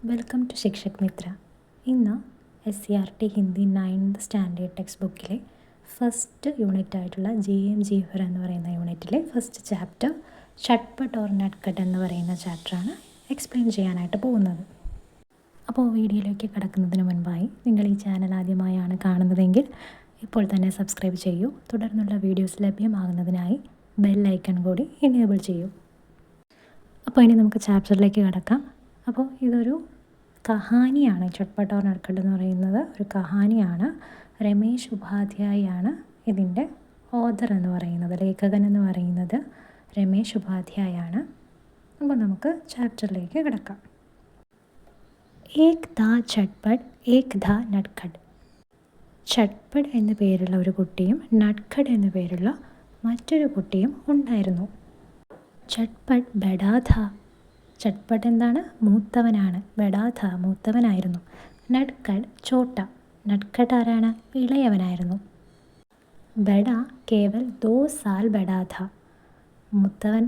Welcome to Shikshak Mitra. ഇന്ന് SCERT Hindi 9th standard text ബുക്കിലെ first unit ആയിട്ടുള്ള GM എന്ന് പറയുന്ന യൂണിറ്റിലെ ഫസ്റ്റ് ചാപ്റ്റർ ഷട്ട്പട്ട് ഓർ നട്ട്ഖട്ട് എന്ന് പറയുന്ന ചാപ്റ്ററാണ് എക്സ്പ്ലെയിൻ ചെയ്യാനായിട്ട് പോകുന്നത്. അപ്പോൾ വീഡിയോയിലേക്ക് കടക്കുന്നതിന് മുൻപായി നിങ്ങൾ ഈ ചാനൽ ആദ്യമായാണ് കാണുന്നതെങ്കിൽ ഇപ്പോൾ തന്നെ സബ്സ്ക്രൈബ് ചെയ്യൂ. തുടർന്നുള്ള വീഡിയോസ് ലഭ്യമാകുന്നതിനായി ബെൽ ഐക്കൺ കൂടി എനേബിൾ ചെയ്യൂ. അപ്പോൾ ഇനി നമുക്ക് ചാപ്റ്ററിലേക്ക് കടക്കാം. അപ്പോൾ ഇതൊരു കഹാനിയാണ്. ഷട്ട്പട്ട് ഓർ നട്ട്ഖട്ട് എന്ന് പറയുന്നത് ഒരു കഹാനിയാണ്. രമേശ് ഉപാധ്യായാണ് ഇതിൻ്റെ ഓഥർ എന്ന് പറയുന്നത്, ലേഖകൻ എന്ന് പറയുന്നത് രമേശ് ഉപാധ്യായാണ്. അപ്പോൾ നമുക്ക് ചാപ്റ്ററിലേക്ക് കിടക്കാം. ഏക് ഥാ ഷട്ട്പട്ട് ഏക് ഥാ നട്ട്ഖട്ട്. ഷട്ട്പട്ട് എന്നു പേരുള്ള ഒരു കുട്ടിയും നട്ട്ഖട്ട് എന്നു പേരുള്ള മറ്റൊരു കുട്ടിയും ഉണ്ടായിരുന്നു. ഷട്ട്പട്ട് ബഡാ ഥാ. ഷട്ട്പട്ട് എന്താണ്? മൂത്തവനാണ്. ബഡാ ഥാ മൂത്തവനായിരുന്നു. നട്ട്ഖട്ട് ചോട്ട. നട്ട്ഖട്ട് ആരാണ്? ഇളയവനായിരുന്നു. ബഡാ കേവൽ 2 സാൽ ബഡാ ഥാ. മൂത്തവൻ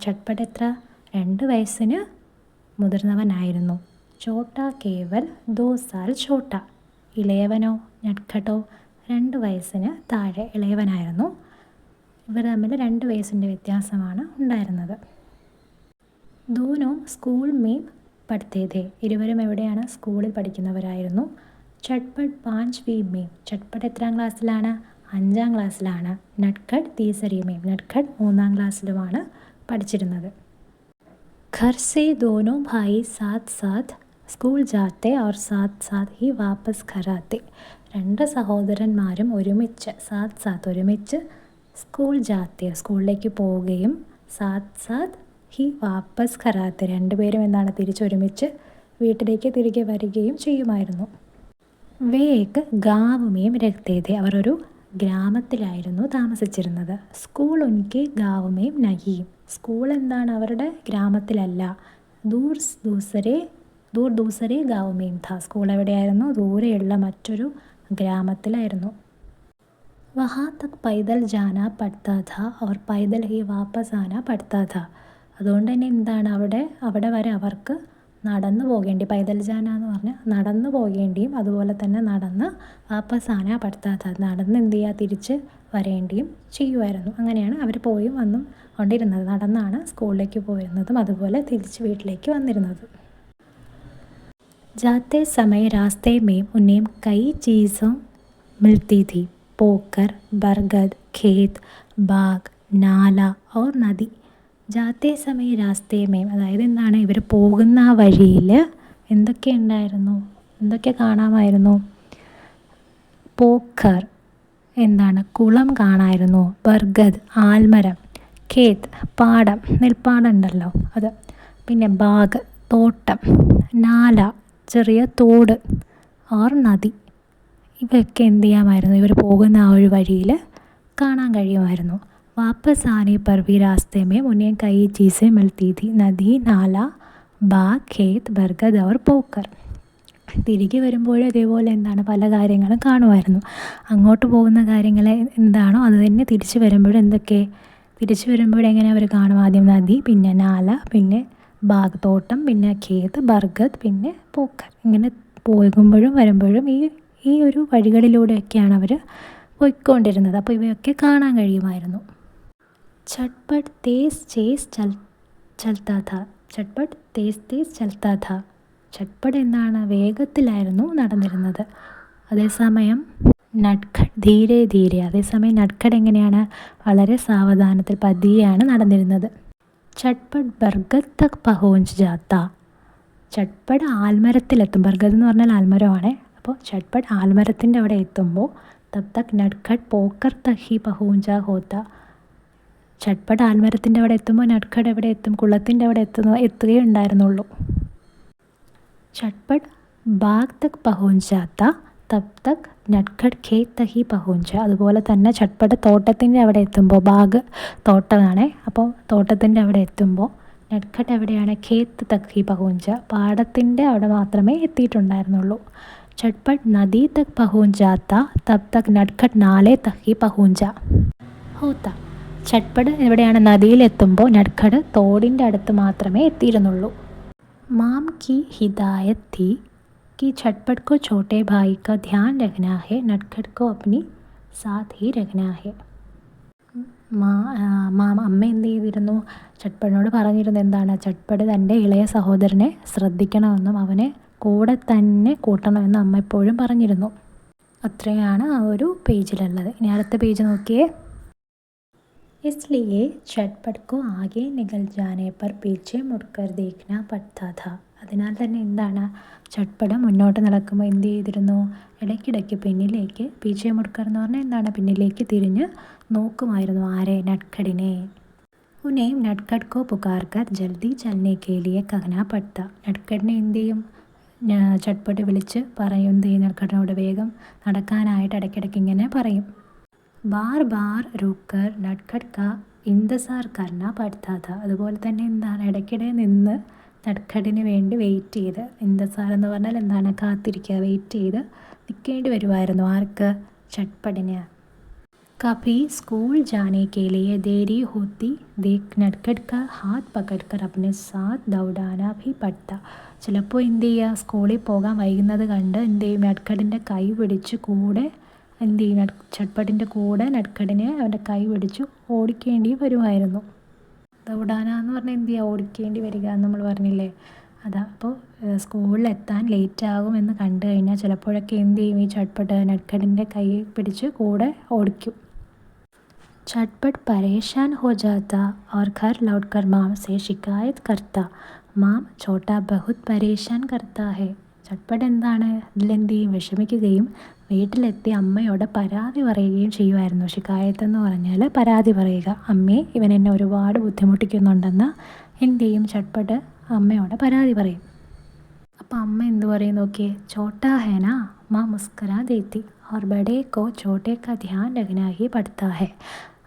ഷട്ട്പട്ട് എത്ര? 2 വയസ്സിന് മുതിർന്നവനായിരുന്നു. ചോട്ട കേവൽ 2 സാൽ ചോട്ട. ഇളയവനോ നട്ട്ഖട്ടോ 2 വയസ്സിന് താഴെ ഇളയവനായിരുന്നു. ഇവർ തമ്മിൽ 2 വയസ്സിൻ്റെ വ്യത്യാസമാണ് ഉണ്ടായിരുന്നത്. ദോനോ സ്കൂൾ മേം പഠിത്തേ ഥേ. ഇരുവരും എവിടെയാണ്? സ്കൂളിൽ പഠിക്കുന്നവരായിരുന്നു. ഷട്ട്പട്ട് 5വീं മേം. ഷട്ട്പട്ട് എത്രാം ക്ലാസ്സിലാണ്? 5ാം ക്ലാസ്സിലാണ്. നട്ട്ഖട്ട് തീസരി മേം. നട്ട്ഖട്ട് 3ാം ക്ലാസ്സിലുമാണ് പഠിച്ചിരുന്നത്. ഘർ സേ ദോനോ ഭായി സാത്ത് സാത്ത് സ്കൂൾ ജാത്തെ ഓർ സാത്ത് സാത്ത് ഹി വാപ്പസ് ഘർ ആത്തെ. 2 സഹോദരന്മാരും ഒരുമിച്ച് സാത്ത് സാത്ത് ഒരുമിച്ച് സ്കൂൾ ജാത്തെ സ്കൂളിലേക്ക് പോവുകയും സാത്ത് സാത്ത് ഹി വാപ്പസ് ഘർ ആത്തെ 2 പേരും എന്താണ്? തിരിച്ചൊരുമിച്ച് വീട്ടിലേക്ക് തിരികെ വരികയും ചെയ്യുമായിരുന്നു. വേക്ക് ഗാവ് മേം രഖ്തേ ഥേ. അവർ ഒരു ഗ്രാമത്തിലായിരുന്നു താമസിച്ചിരുന്നത്. സ്കൂൾ ഉൻകെ ഗാവ് മേം നഹീം. സ്കൂൾ എന്താണ്? അവരുടെ ഗ്രാമത്തിലല്ല. ദൂർ ദൂസരെ ഗാവ് മേം ഥാ. സ്കൂൾ എവിടെയായിരുന്നു? ദൂരെയുള്ള മറ്റൊരു ഗ്രാമത്തിലായിരുന്നു. വഹാ തക് പൈദൽ ജാന പഠിത്താ ഥാ ഓർ പൈദൽ ഹി വാപ്പസ് ആന പഠിത്താ ഥാ. അതുകൊണ്ട് തന്നെ എന്താണ്? അവിടെ വരെ അവർക്ക് നടന്നു പോകേണ്ടി, പൈദൽ ജാന എന്ന് പറഞ്ഞാൽ നടന്നു പോകേണ്ടിയും അതുപോലെ തന്നെ നടന്ന് വാപ്പസ് ആന പഠിത്താ ഥാ നടന്ന് എന്ത് ചെയ്യുക? തിരിച്ച് വരേണ്ടിയും ചെയ്യുമായിരുന്നു. അങ്ങനെയാണ് അവർ പോയും വന്നും കൊണ്ടിരുന്നത്. നടന്നാണ് സ്കൂളിലേക്ക് പോയിരുന്നതും അതുപോലെ തിരിച്ച് വീട്ടിലേക്ക് വന്നിരുന്നത്. जाते समय रास्ते में उन्हें कई चीज़ों मिलती थी. पोकर, बरगद, खेत, बाग, नाला और नदी. ജാത്തേ സമയ രാസ്തേ മേം. അതായത് എന്താണ്? ഇവർ പോകുന്ന ആ വഴിയിൽ എന്തൊക്കെ ഉണ്ടായിരുന്നു? എന്തൊക്കെ കാണാമായിരുന്നു? പോക്കർ എന്താണ്? കുളം കാണാമായിരുന്നു. ബർഗദ് ആൽമരം. ഖേത്ത് പാടം, നെൽപ്പാടം ഉണ്ടല്ലോ അത്. പിന്നെ ബാഗ് തോട്ടം. നാല ചെറിയ തോട്. ഓർ നദി. ഇവയൊക്കെ എന്ത് ചെയ്യാമായിരുന്നു? ഇവർ പോകുന്ന ആ ഒരു വഴിയിൽ കാണാൻ കഴിയുമായിരുന്നു. വാപ്പസ് ആനെ पर भी रास्ते में उन्हें कई चीज़ें मिलती थी. നദി, നാല, ബാഗ്, ഖേത്ത്, ബർഗദ് और പോക്കർ. തിരികെ വരുമ്പോൾ ഇതേപോലെ എന്താണ്? പല കാര്യങ്ങളും കാണുമായിരുന്നു. അങ്ങോട്ട് പോകുന്ന കാര്യങ്ങൾ എന്താണോ അത് തന്നെ തിരിച്ചു വരുമ്പോഴും എന്തൊക്കെ? തിരിച്ചു വരുമ്പോഴെങ്ങനെ അവർ കാണും? ആദ്യം നദി, പിന്നെ നാല, പിന്നെ ബാഗ് തോട്ടം, പിന്നെ ഖേത്ത്, ബർഗദ്, പിന്നെ പോക്കർ. ഇങ്ങനെ പോകുമ്പോഴും വരുമ്പോഴും ഈ ഒരു വഴികളിലൂടെയൊക്കെയാണ് അവർ പോയിക്കൊണ്ടിരുന്നത്. അപ്പോൾ ഇവയൊക്കെ കാണാൻ കഴിയുമായിരുന്നു. ഷട്ട്പട്ട് തേസ് ചേസ് ചൽത്താ ഥാ. ഷട്ട്പട്ട് തേസ് ചൽത്താ ഥാ. ഷട്ട്പട്ട് എന്താണ്? വേഗത്തിലായിരുന്നു നടന്നിരുന്നത്. അതേസമയം നട്ട്ഖട്ട് ധീരെ ധീരെ. അതേസമയം നട്ട്ഖട്ട് എങ്ങനെയാണ്? വളരെ സാവധാനത്തിൽ പതിയെയാണ് നടന്നിരുന്നത്. ഷട്ട്പട്ട് ബർഗദ് തക് പഹോഞ്ച് ജാത്ത. ഷട്ട്പട്ട് ആൽമരത്തിലെത്തും. ബർഗദ് എന്ന് പറഞ്ഞാൽ ആൽമരമാണ്. അപ്പോൾ ഷട്ട്പട്ട് ആൽമരത്തിൻ്റെ അവിടെ എത്തുമ്പോൾ തബ് തക് നട്ട്ഖട്ട് പോക്കർ തക് ഹി പഹോഞ്ചാ ഹോത്ത. ഷട്ട്പട്ട് ആൽമരത്തിൻ്റെ അവിടെ എത്തുമ്പോൾ നട്ട്ഖട്ട് എവിടെ എത്തും? കുളത്തിൻ്റെ അവിടെ എത്തുകയുണ്ടായിരുന്നുള്ളൂ. ഷട്ട്പട്ട് ബാഗ് തക് പഹോഞ്ച് ജാത്ത തബ് തക് നട്ട്ഖട്ട് ഖേത്ത് തക് ഹി പഹോഞ്ച. അതുപോലെ തന്നെ ഷട്ട്പട്ട് തോട്ടത്തിൻ്റെ അവിടെ എത്തുമ്പോൾ, ബാഗ് തോട്ടമാണ്, അപ്പോൾ തോട്ടത്തിൻ്റെ അവിടെ എത്തുമ്പോൾ നട്ട്ഖട്ട് എവിടെയാണ്? ഖേത്ത് തക് ഹി പഹോഞ്ച. പാടത്തിൻ്റെ അവിടെ മാത്രമേ എത്തിയിട്ടുണ്ടായിരുന്നുള്ളൂ. ഷട്ട്പട്ട് നദി തക് പഹോഞ്ച് ജാത്ത തബ് തക് നട്ട്ഖട്ട് നാലെ തക് ഹി പഹോഞ്ച ഹോത്ത. ഷട്ട്പട്ട് എവിടെയാണ്? നദിയിലെത്തുമ്പോൾ നട്ട്ഖട്ട് തോടിൻ്റെ അടുത്ത് മാത്രമേ എത്തിയിരുന്നുള്ളൂ. माम की हिदायत थी कि झटपट को छोटे भाई का ध्यान रखना है, नटखट को अपनी साथ ही रखना है. മാമ അമ്മ എന്ത് ചെയ്തിരുന്നു, ചട്പടിനോട് പറഞ്ഞിരുന്നു എന്താണ്, ചട്പട് തൻ്റെ ഇളയ സഹോദരനെ ശ്രദ്ധിക്കണമെന്നും അവനെ കൂടെ തന്നെ കൂട്ടണമെന്നും അമ്മ എപ്പോഴും പറഞ്ഞിരുന്നു. അത്രയാണ് ആ ഒരു പേജിലുള്ളത്. ഇനി അടുത്ത പേജ് നോക്കിയേ. इसलिए झटपट को आगे निकल जाने पर पीछे मुड़कर देखना पड़ता था. അതിനാൽ തന്നെ എന്താണ്, ചട്പട് മുന്നോട്ട് നടക്കുമ്പോൾ എന്ത് ചെയ്തിരുന്നു, ഇടയ്ക്കിടയ്ക്ക് പിന്നിലേക്ക്, പീച്ചെ മുടുക്കർ എന്ന് പറഞ്ഞാൽ എന്താണ്, പിന്നിലേക്ക് തിരിഞ്ഞ് നോക്കുമായിരുന്നു. ആരെ, നട്ഖടിനെ. ഉനേം നട്ഖട് കോ പുകാർക്കർ ജൽദി ചലനെ കെ ലിയെ കഹനാ പഡ്ത. നട്ഖടിനെ എന്ത് ചെയ്യും, ചട്പട് വിളിച്ച് പറയും, എന്ത് ചെയ്യും, നട്ഖടിനോട് വേഗം നടക്കാനായിട്ട് ഇടയ്ക്കിടയ്ക്ക് ഇങ്ങനെ പറയും. ബാർ ബാർ റുക്കർ നട്ഖട് കാ ഇന്തസാർ കർണ പഡ്താ ഥാ. അതുപോലെ തന്നെ എന്താണ്, ഇടയ്ക്കിടെ നിന്ന് നട്ഖടിന് വേണ്ടി വെയിറ്റ് ചെയ്ത്, ഇന്തസാർ എന്ന് പറഞ്ഞാൽ എന്താണ്, കാത്തിരിക്കുക, വെയിറ്റ് ചെയ്ത് നിൽക്കേണ്ടി വരുമായിരുന്നു. ആർക്ക്, ചട്പടിന്. कभी स्कूल जाने के लिए देरी होती देख नटखट का हाथ पकड़कर अपने साथ दौड़ाना भी पड़ता. ചിലപ്പോൾ എന്ത് ചെയ്യുക, സ്കൂളിൽ പോകാൻ വൈകുന്നത് കണ്ട് എന്ത് ചെയ്യും, നട്ഖടിൻ്റെ കൈ പിടിച്ച് കൂടെ എന്ത് ചെയ്യും, ചട്പടിൻ്റെ കൂടെ നട്ഖടിനെ അവൻ്റെ കൈ പിടിച്ച് ഓടിക്കേണ്ടി വരുമായിരുന്നു. ദൗഡാന എന്ന് പറഞ്ഞാൽ എന്ത് ചെയ്യുക, ഓടിക്കേണ്ടി വരിക എന്ന് നമ്മൾ പറഞ്ഞില്ലേ, അതാ. അപ്പോൾ സ്കൂളിലെത്താൻ ലേറ്റാകുമെന്ന് കണ്ടു കഴിഞ്ഞാൽ ചിലപ്പോഴൊക്കെ എന്ത് ചെയ്യും, ഈ ചട്പട് നട്ഖടിൻ്റെ കൈ പിടിച്ച് കൂടെ ഓടിക്കും. झटपट परेशान हो जाता और घर लौटकर माम से शिकायत करता. മാം ചോട്ടാ ബഹുത് പരേശാൻ കർത്താ ഹെ. ചട്പട് എന്താണ്, ഇതിലെന്ത് ചെയ്യും, വിഷമിക്കുകയും വീട്ടിലെത്തി അമ്മയോട് പരാതി പറയുകയും ചെയ്യുമായിരുന്നു. ശിക്കായത്ത് എന്ന് പറഞ്ഞാൽ പരാതി പറയുക. അമ്മേ, ഇവൻ എന്നെ ഒരുപാട് ബുദ്ധിമുട്ടിക്കുന്നുണ്ടെന്ന് എന്ത് ചെയ്യും, ചട്പട് അമ്മയോട് പരാതി പറയും. അപ്പോൾ അമ്മ എന്ത് പറയും നോക്കിയേ, ചോട്ടാ ഹേനാ മാ മുസ്കരാ ദേത്തി और बड़े को छोटे का ध्यान रखना ही पड़ता है.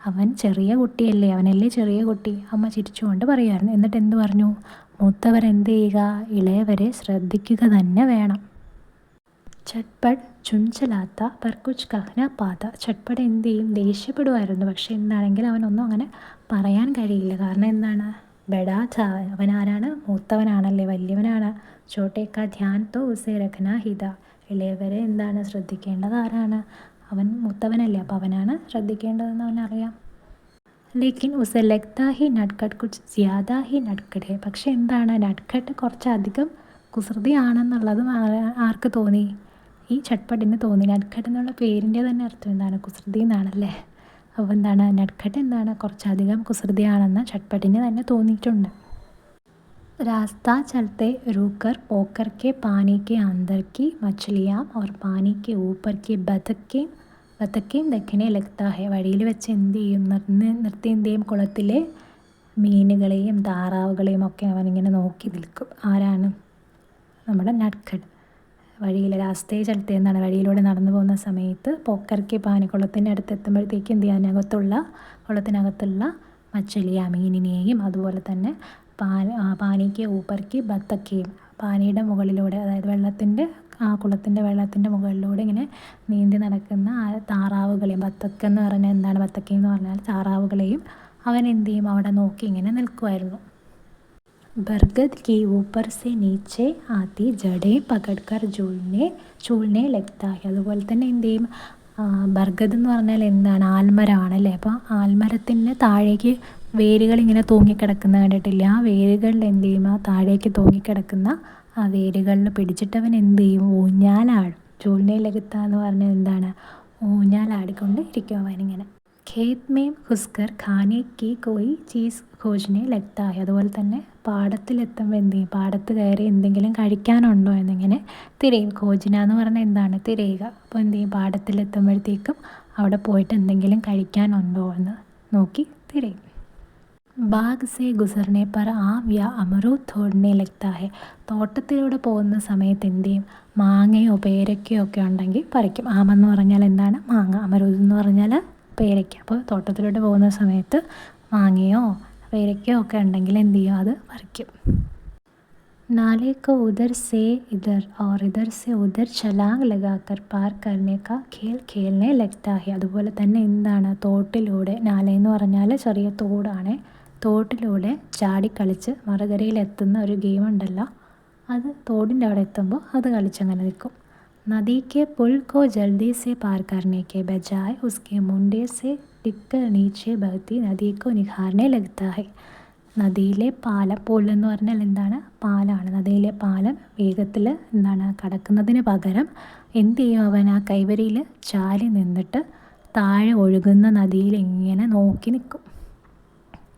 അവൻ ചെറിയ കുട്ടിയല്ലേ, അവനല്ലേ ചെറിയ കുട്ടി, അമ്മ ചിരിച്ചുകൊണ്ട് പറയുമായിരുന്നു. എന്നിട്ട് എന്ത് പറഞ്ഞു, മൂത്തവരെന്ത് ചെയ്യുക, ഇളയവരെ ശ്രദ്ധിക്കുക തന്നെ വേണം. ചട്പട് ചുഞ്ചലാത്ത പർ കുച്ച് കഹ്ന പാത. ചട്പട് എന്ത് ചെയ്യും, ദേഷ്യപ്പെടുമായിരുന്നു. പക്ഷെ എന്താണെങ്കിലും അവനൊന്നും അങ്ങനെ പറയാൻ കഴിയില്ല. കാരണം എന്താണ്, ബഡാ ഥാ, അവനാരാണ്, മൂത്തവനാണല്ലേ, വലിയവനാണ്. ചോട്ടേക്കാ ധ്യാൻ തോ ഉസേ രഖ്ന ഹിത. ഇളയവരെ എന്താണ് ശ്രദ്ധിക്കേണ്ടത്, ആരാണ്, അവൻ മൂത്തവനല്ലേ, അപ്പോൾ അവനാണ് ശ്രദ്ധിക്കേണ്ടതെന്ന് അവനറിയാം. ലേക്കിൻ ഉസെ ലഗ്താ ഹി നട്ഖട് കുച്ച് ജ്യാദാ ഹി നട്ഖട് ഹെ. പക്ഷെ എന്താണ്, നട്ഖട് കുറച്ചധികം കുസൃതിയാണെന്നുള്ളതും ആർക്ക് തോന്നി, ഈ ചട്പടിന് തോന്നി. നട്ഖട് എന്നുള്ള പേരിൻ്റെ തന്നെ അർത്ഥം എന്താണ്, കുസൃതി എന്നാണല്ലേ. അപ്പോൾ എന്താണ്, നട്ഖട് എന്താണ്, കുറച്ചധികം കുസൃതിയാണെന്ന് ചട്പടിന് തന്നെ തോന്നിയിട്ടുണ്ട്. रास्ता चलते रुककर पोकर के पानी के अंदर की मछलियाँ और पानी के ऊपर की ബത്തക്കയും ദക്കിനെ ലഗ്താ ഹെ. വഴിയിൽ വെച്ച് എന്ത് ചെയ്യും, നിർത്തി എന്ത് ചെയ്യും, കുളത്തിലെ മീനുകളെയും താറാവുകളെയും ഒക്കെ അവനിങ്ങനെ നോക്കി നിൽക്കും. ആരാണ്, നമ്മുടെ നട്ഖട്. വഴിയിൽ രാസ്തയെ ചലത്തെ എന്നാണ്, വഴിയിലൂടെ നടന്നു പോകുന്ന സമയത്ത് പോക്കർക്കെ പാനി, കുളത്തിൻ്റെ അടുത്ത് എത്തുമ്പോഴത്തേക്ക് എന്ത് ചെയ്യാൻ, കുളത്തിനകത്തുള്ള മച്ചലിയ മീനിനെയും അതുപോലെ തന്നെ പാനിക്ക് ഊപ്പർക്ക് ബത്തക്കയും, പാനിയുടെ മുകളിലൂടെ, അതായത് കുളത്തിൻ്റെ വെള്ളത്തിൻ്റെ മുകളിലൂടെ ഇങ്ങനെ നീന്തി നടക്കുന്ന താറാവുകളെയും, ബത്തക്ക എന്ന് പറഞ്ഞാൽ എന്താണ്, ബത്തക്ക എന്ന് പറഞ്ഞാൽ താറാവുകളെയും അവൻ എന്ത് ചെയ്യും, അവിടെ നോക്കി ഇങ്ങനെ നിൽക്കുമായിരുന്നു. ബർഗദ് കി ഊപ്പർ സെ നീച്ചെ ആത്തി ജഡേ പകഡ്കർ ചൂൾനെ ലഗ്താ ഹെ. അതുപോലെ തന്നെ എന്ത് ചെയ്യും, ബർഗദ് എന്ന് പറഞ്ഞാൽ എന്താണ്, ആൽമരമാണല്ലേ. അപ്പോൾ ആൽമരത്തിൻ്റെ താഴേക്ക് വേരുകൾ ഇങ്ങനെ തൂങ്ങിക്കിടക്കുന്ന കണ്ടിട്ടില്ല, ആ വേരുകളിൽ എന്ത് ചെയ്യും, ആ താഴേക്ക് തൂങ്ങിക്കിടക്കുന്ന ആ വേരുകളിൽ പിടിച്ചിട്ടവൻ എന്ത് ചെയ്യും, ഊഞ്ഞാലാടും. ചൂളിനെ ലഗത്ത എന്ന് പറഞ്ഞാൽ എന്താണ്, ഊഞ്ഞാലാടിക്കൊണ്ട് ഇരിക്കും അവനിങ്ങനെ. ഖേത് മേം ഘുസ്കർ ഖാനെ കി കോയി ചീസ് ഖോജ്നെ ലഗ്താ ഹെ. അതുപോലെ തന്നെ പാടത്തിലെത്തുമ്പോൾ എന്ത് ചെയ്യും, പാടത്ത് കയറി എന്തെങ്കിലും കഴിക്കാനുണ്ടോ എന്നിങ്ങനെ തിരയും. ഖോജ്ന എന്ന് പറഞ്ഞാൽ എന്താണ്, തിരയുക. അപ്പോൾ എന്ത് ചെയ്യും, പാടത്തിലെത്തുമ്പോഴത്തേക്കും അവിടെ പോയിട്ട് എന്തെങ്കിലും കഴിക്കാനുണ്ടോ എന്ന് നോക്കി തിരയും. ബാഗ് സെ ഗുസർനെ പർ ആം യാ അമറൂദ് തോടനെ ലഗ്താ ഹെ. തോട്ടത്തിലൂടെ പോകുന്ന സമയത്ത് എന്ത് ചെയ്യും, മാങ്ങയോ പേരയ്ക്കയോ ഒക്കെ ഉണ്ടെങ്കിൽ പറിക്കും. ആമെന്ന് പറഞ്ഞാൽ എന്താണ്, മാങ്ങ. അമറൂദ് എന്ന് പറഞ്ഞാൽ പേരയ്ക്ക. അപ്പോൾ തോട്ടത്തിലൂടെ പോകുന്ന സമയത്ത് മാങ്ങയോ പേരയ്ക്കയോ ഒക്കെ ഉണ്ടെങ്കിൽ എന്ത് ചെയ്യും, അത് പറിക്കും. नाले को उधर से इधर और इधर से उधर छलांग लगाकर पार करने का खेल खेलने लगता है. അതുപോലെ തന്നെ എന്താണ്, തോട്ടിലൂടെ, നാല എന്ന് പറഞ്ഞാൽ ചെറിയ തോടാണ്, തോട്ടിലൂടെ ചാടിക്കളിച്ച് മറുകരയിലെത്തുന്ന ഒരു ഗെയിം ഉണ്ടല്ലോ, അത് തോടിൻ്റെ അവിടെ എത്തുമ്പോൾ അത് കളിച്ചങ്ങനെ നിൽക്കും. नदी के पुल को जल्दी से पार करने के बजाय उसके मुंडे से टिककर नीचे बहती नदी को निहारने लगता है. നദിയിലെ പാലം, പുൽ എന്ന് പറഞ്ഞാൽ എന്താണ്, പാലമാണ്. നദിയിലെ പാലം വേഗത്തിൽ എന്താണ് കടക്കുന്നതിന് പകരം എന്ത് ചെയ്യും, അവൻ ആ കൈവരിയിൽ ചാരി നിന്നിട്ട് താഴെ ഒഴുകുന്ന നദിയിൽ ഇങ്ങനെ നോക്കി നിൽക്കും.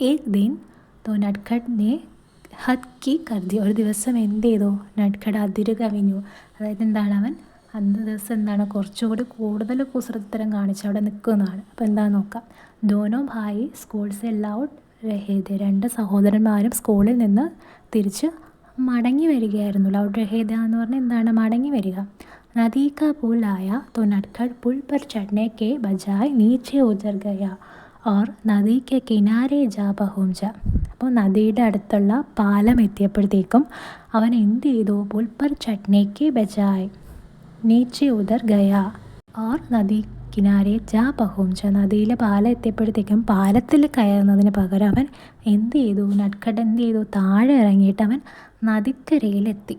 ഏക് ദിൻ തോ നട്ഖഡിനെ ഹദ് കി കർദി, ഒരു ദിവസം എന്ത് ചെയ്തു, നട്ഖഡ് അതിര് കവിഞ്ഞു. അതായത് എന്താണ്, അവൻ അന്ന് ദിവസം എന്താണ് കുറച്ചുകൂടി കൂടുതൽ കുസൃത്തരം കാണിച്ച് അവിടെ നിൽക്കുന്നതാണ്. അപ്പോൾ എന്താണെന്ന് നോക്കാം. ദോനോ ഭായി സ്കൂൾ സെ ലൗട്ട് രഹേദെ, രണ്ട് സഹോദരന്മാരും സ്കൂളിൽ നിന്ന് തിരിച്ച് മടങ്ങി വരികയായിരുന്നു. ലൗട്ട് രഹേദ എന്ന് പറഞ്ഞാൽ എന്താണ്, മടങ്ങി വരിക. നദി കാ പുൽ ആയ തോ നട്ഖഡ് പുൽ പർ ചढ़ने के बजाय नीचे उतर गया और നദി കെ കിനാരെ ജാ പഹുഞ്ച. അപ്പോൾ നദിയുടെ അടുത്തുള്ള പാലം എത്തിയപ്പോഴത്തേക്കും അവൻ എന്ത് ചെയ്തു, പുൽ പർ ചढ़ने के बजाय നീച്ചെ ഉദർ ഗയ ഓർ നദി കിനാരെ ജാ പഹുഞ്ച. നദിയിലെ പാലം എത്തിയപ്പോഴത്തേക്കും പാലത്തിൽ കയറുന്നതിന് പകരം അവൻ എന്ത് ചെയ്തു, നട്ഖഡ് എന്ത് ചെയ്തു, താഴെ ഇറങ്ങിയിട്ട് അവൻ നദിക്കരയിലെത്തി.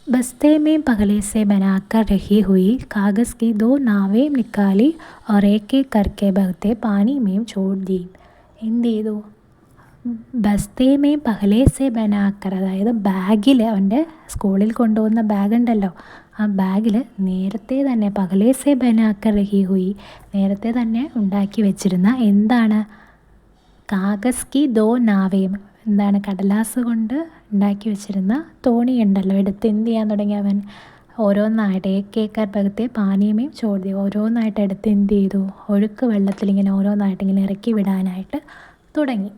बस्ते में पहले से बनाकर रखी हुई कागज़ की 2 नावें निकाली और एक एक करके बहते पानी में छोड़ दी. എന്ത് ചെയ്തു, ബസ്തേമേ പഹലേ സെ ബനാക്കർ, അതായത് ബാഗിൽ, അവൻ്റെ സ്കൂളിൽ കൊണ്ടുപോകുന്ന ബാഗുണ്ടല്ലോ, ആ ബാഗിൽ നേരത്തെ തന്നെ പഹലേ സെ ബനാക്കർ രഹി ഹുയി, നേരത്തെ തന്നെ ഉണ്ടാക്കി വെച്ചിരുന്ന എന്താണ്, കാഗസ് കി 2 നാവേം, എന്താണ് കടലാസ് കൊണ്ട് ഉണ്ടാക്കി വെച്ചിരുന്ന തോണി ഉണ്ടല്ലോ, എടുത്ത് എന്ത് ചെയ്യാൻ തുടങ്ങി അവൻ, ഓരോന്നായിട്ട് ഏക്കേക്കർ ഭഗത്തെ പാനീയമേയും ചോദ്യം, ഓരോന്നായിട്ട് എടുത്ത് എന്ത് ചെയ്തു, ഒഴുക്ക് വെള്ളത്തിലിങ്ങനെ ഓരോന്നായിട്ട് ഇങ്ങനെ ഇറക്കി വിടാനായിട്ട് തുടങ്ങി.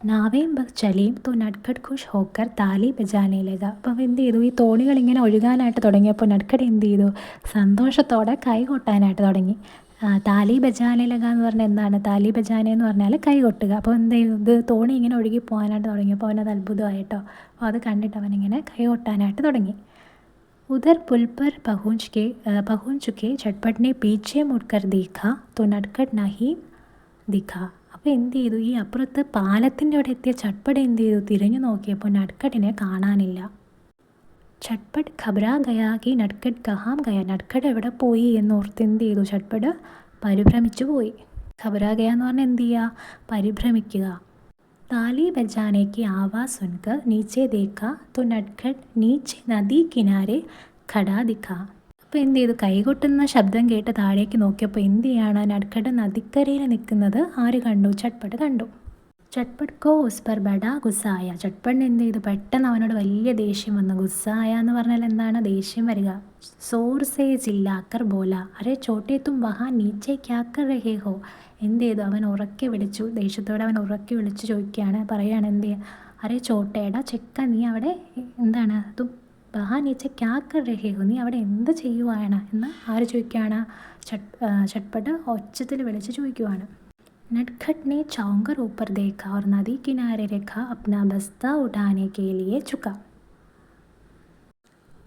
നാവേം ബഗ് ചലിയും തോ നട്ഖഡ് ഖുഷ് ഹോക്കർ താലി ബജാനെ ലഗ. അപ്പം എന്ത് ചെയ്തു, ഈ തോണികൾ ഇങ്ങനെ ഒഴുകാനായിട്ട് തുടങ്ങിയപ്പോൾ നട്ഖഡ് എന്ത് ചെയ്തു, സന്തോഷത്തോടെ കൈ കൊട്ടാനായിട്ട് തുടങ്ങി. താലി ബജാനെ ലഗ എന്ന് പറഞ്ഞാൽ എന്താണ്, താലി ബജാനെ എന്ന് പറഞ്ഞാൽ കൈ കൊട്ടുക. അപ്പോൾ എന്ത് ചെയ്തു, ഇത് തോണി ഇങ്ങനെ ഒഴുകി പോകാനായിട്ട് തുടങ്ങിയപ്പോൾ അവനത് അത്ഭുതമായിട്ടോ. അപ്പോൾ അത് കണ്ടിട്ട് അവനിങ്ങനെ കൈ കൊട്ടാനായിട്ട് തുടങ്ങി. ഉധർ പുൽ പർ പഹുഞ്ച് ചുക്കെ झटपट ने पीछे मुड़कर देखा तो नटखट नहीं दिखा. അപ്പോൾ എന്ത് ചെയ്തു, ഈ അപ്പുറത്ത് പാലത്തിൻ്റെ അവിടെ എത്തിയ ചട്പട് എന്ത് ചെയ്തു, തിരിഞ്ഞു നോക്കിയപ്പോൾ നട്ഖഡിനെ കാണാനില്ല. ചട്പട് ഖബറാ ഗയാ കി നട്ഖഡ് കഹാം ഗയ, നട്ഖഡ് എവിടെ പോയി എന്നോർത്ത് എന്ത് ചെയ്തു, ചട്പട് പരിഭ്രമിച്ചു പോയി. ഖബറാ ഗയ എന്ന് പറഞ്ഞാൽ എന്ത് ചെയ്യുക, പരിഭ്രമിക്കുക. താലി ബജാനെ കി ആവാസ് സുൻകർ നീച്ചെ ദേഖാ തോ നട്ഖഡ് നീച്ചെ നദി കിനാരെ ഖടാ ദിഖാ. അപ്പോൾ എന്ത് ചെയ്തു, കൈകൊട്ടുന്ന ശബ്ദം കേട്ട് താഴേക്ക് നോക്കിയപ്പോൾ എന്ത് ചെയ്യാണ്, നട്ഖഡ് നദിക്കരയിൽ നിൽക്കുന്നത് ആര് കണ്ടു, ചട്പട് കണ്ടു. ചട്പട് കോ ഉസ് പർ ബഡാ ഗുസ്സായ, ചട്പടിന് എന്ത് ചെയ്തു, പെട്ടെന്ന് അവനോട് വലിയ ദേഷ്യം വന്നു. ഗുസ്സായ എന്ന് പറഞ്ഞാൽ എന്താണ്, ദേഷ്യം വരിക. സോർ സേ ചില്ലാക്കർ ബോല അരെ ചോട്ടെ തും വഹാ നീച്ചെ ക്യാക്കർ രഹേ ഹോ. എന്ത് ചെയ്തു, അവൻ ഉറക്കെ വിളിച്ചു, ദേഷ്യത്തോടെ അവൻ ഉറക്കെ വിളിച്ചു ചോദിക്കുകയാണ്, പറയുകയാണ് എന്ത് ചെയ്യുക, അരെ ചോട്ടേടാ ചെക്ക, നീ അവിടെ എന്താണ്, തും വഹാ നീച്ചെ ക്യാക്കർ രഹേ ഹോ, നീ അവിടെ എന്ത് ചെയ്യുവാണ് എന്ന് ആര് ചോദിക്കുകയാണ്, ചട്പട് ഒച്ചത്തിൽ വിളിച്ച് ചോദിക്കുവാണ്. नटखट ने चाउंगर ऊपर देखा और नदी किनारे रखा अपना बस्ता उठाने के लिए झुका.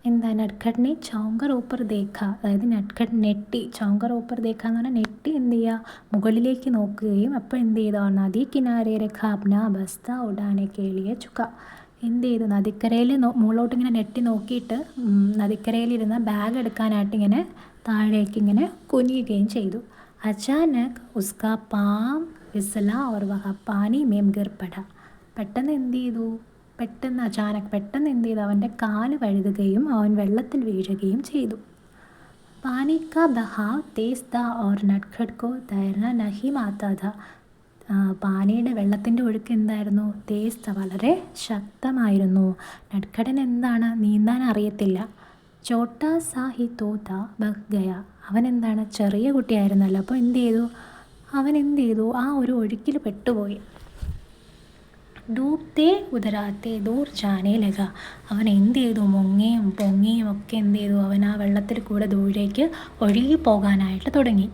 എന്താ, നട്ഖഡിനെ ചൗങ്കർ ഊപ്പർ ദേഖ, അതായത് നട്ഖഡ് നെട്ടി, ചൗങ്കർ ഊപ്പർ ദേഖ എന്ന് പറഞ്ഞാൽ നെട്ടി എന്ത് ചെയ്യുക, മുകളിലേക്ക് നോക്കുകയും അപ്പോൾ എന്ത് ചെയ്തോ, നദി കിനാരെ രഖ അപ്ന ബസ്ത ഉടാനെ കേളിയെ ചുക്ക. എന്ത് ചെയ്തു, നദിക്കരയിൽ മുകളിലോട്ട് ഇങ്ങനെ നെട്ടി നോക്കിയിട്ട് നദിക്കരയിലിരുന്ന ബാഗ് എടുക്കാനായിട്ട് ഇങ്ങനെ താഴേക്ക് ഇങ്ങനെ കുനിയുകയും ചെയ്തു. അചാനക് ഉസ്കാ പാം വിസല ഓർ വഹ പാനി മേം ഗിർ പട. പെട്ടെന്ന് എന്ത് ചെയ്തു, പെട്ടെന്ന് എന്ത് ചെയ്തു, അവൻ്റെ കാല് വഴുതുകയും അവൻ വെള്ളത്തിൽ വീഴുകയും ചെയ്തു. പാനി കാ ബഹാവ് തേസ് ദ ഓർ നട്ഖഡ് കോ തൈർന നഹീം ആത്താ ഥ. പാനിയുടെ വെള്ളത്തിൻ്റെ ഒഴുക്ക് എന്തായിരുന്നു, തേസ് വളരെ ശക്തമായിരുന്നു. നട്ഖഡിന് എന്താണ്, നീന്താൻ അറിയത്തില്ല. ചോട്ടാ സാ ഹി തോത ബഹ് ഗയ. അവൻ എന്താണ്, ചെറിയ കുട്ടിയായിരുന്നല്ലോ, അപ്പോൾ അവൻ എന്ത് ചെയ്തു, ആ ഒരു ഒഴുക്കിൽ പെട്ടുപോയി. ഡൂബ്തേ ഉദരാത്തെ ദൂർ ജാനേ ലഗ. അവൻ എന്ത് ചെയ്തു, മുങ്ങിയും പൊങ്ങിയും ഒക്കെ എന്ത് ചെയ്തു, അവൻ ആ വെള്ളത്തിൽ കൂടെ ദൂരേക്ക് ഒഴുകി പോകാനായിട്ട് തുടങ്ങി.